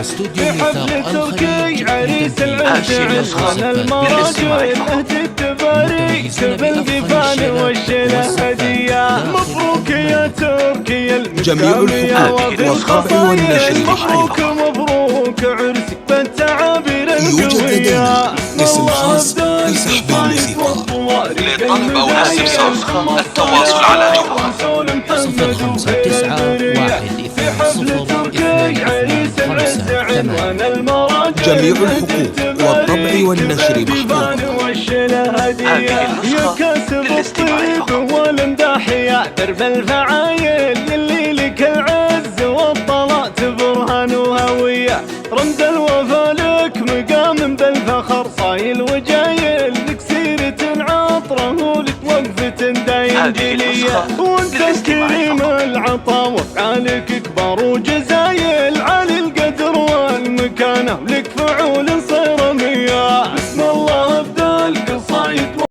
في حفل تركي عريس العشرين من المراجل نهج التباريك بالقفان والشيله هديه. مبروك يا تركي المسامية وفي القصايد مبروك مبروك عرسك بالتعابير القوية. اسم خاص لسحب الموسيقى للطلب أو الاستفسار التواصل على جوال 0591 جميع الحقوق والطبع والنشر محفوظ. يا كاسب الطيب والمداح يا درب الفعايل اللي لك العز والطلعت برهان وهوية. رمز الوفا لك مقام بالفخر صايل وجايل لك سيرة عطرة ولك وقفة دايم جيلية. وانت كريم العطا وافعالك كبار وجزايل